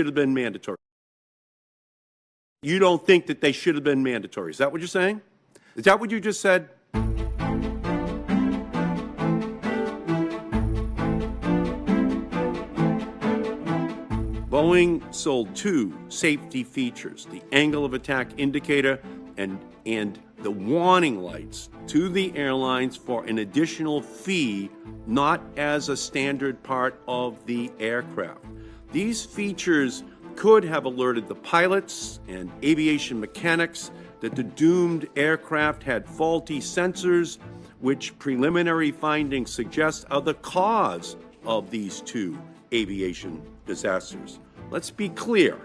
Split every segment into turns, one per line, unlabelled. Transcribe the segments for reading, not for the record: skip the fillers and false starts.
should have been mandatory. You don't think that they should have been mandatory. Is that what you're saying? Is that what you just said? Boeing sold two safety features, the angle of attack indicator and the warning lights, to the airlines for an additional fee, not as a standard part of the aircraft. These features could have alerted the pilots and aviation mechanics that the doomed aircraft had faulty sensors, which preliminary findings suggest are the cause of these two aviation disasters. Let's be clear.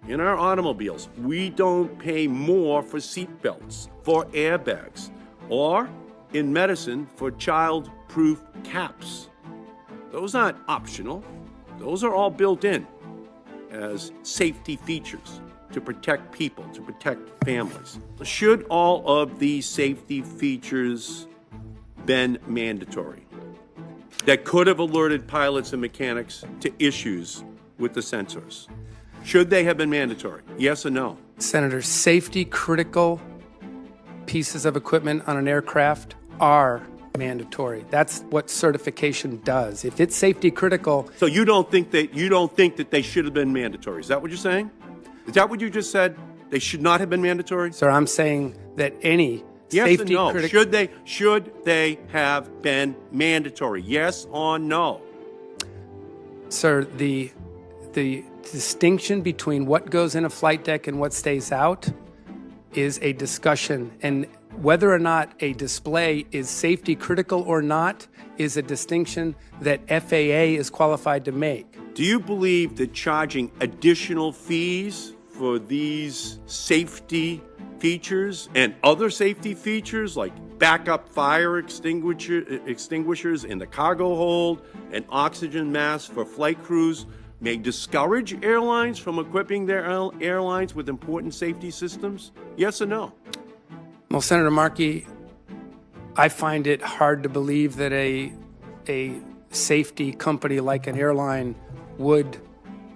In our automobiles, we don't pay more for seatbelts, for airbags, or in medicine for child-proof caps. Those aren't optional. Those are all built in as safety features to protect people, to protect families. Should all of these safety features been mandatory that could have alerted pilots and mechanics to issues with the sensors? Should they have been mandatory? Yes or no?
Senator, safety critical pieces of equipment on an aircraft are mandatory. That's what certification does. If it's safety critical.
So you don't think that they should have been mandatory. Is that what you're saying? Is that what you just said? They should not have been mandatory?
Sir, I'm saying that any
yes
safety
or no.
critical.
Should they have been mandatory? Yes or no?
Sir, the distinction between what goes in a flight deck and what stays out is a discussion, and whether or not a display is safety critical or not is a distinction that FAA is qualified to make.
Do you believe that charging additional fees for these safety features and other safety features like backup fire extinguishers in the cargo hold and oxygen masks for flight crews may discourage airlines from equipping their airlines with important safety systems? Yes or no?
Well, Senator Markey, I find it hard to believe that a safety company like an airline would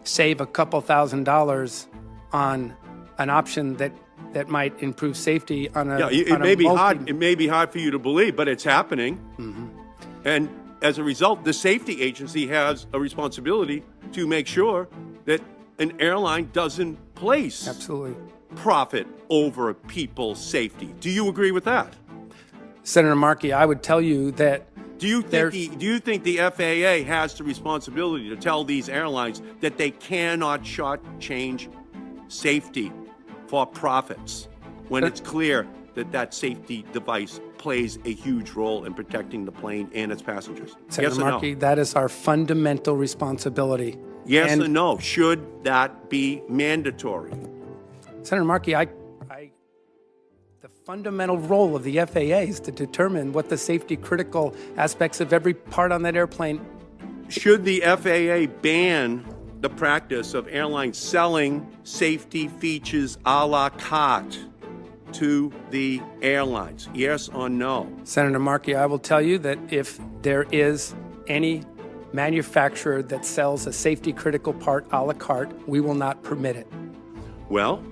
save a couple $1,000s on an option that might improve safety on a
it may be hard for you to believe, but it's happening. Mm-hmm. And as a result, the safety agency has a responsibility to make sure that an airline doesn't place
absolutely
profit over people's safety. Do you agree with that?
Senator Markey, I would tell you that
do you think the FAA has the responsibility to tell these airlines that they cannot shortchange safety for profits when it's clear that that safety device plays a huge role in protecting the plane and its passengers?
Senator
yes or
Markey,
no?
That is our fundamental responsibility.
Yes or no? Should that be mandatory?
Senator Markey, the fundamental role of the FAA is to determine what the safety critical aspects of every part on that airplane.
Should the FAA ban the practice of airlines selling safety features a la carte to the airlines? Yes or no?
Senator Markey, I will tell you that if there is any manufacturer that sells a safety critical part a la carte, we will not permit it.
Well,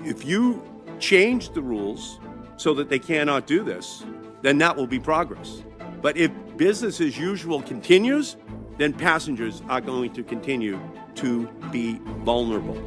if you change the rules so that they cannot do this, then that will be progress. But if business as usual continues, then passengers are going to continue to be vulnerable.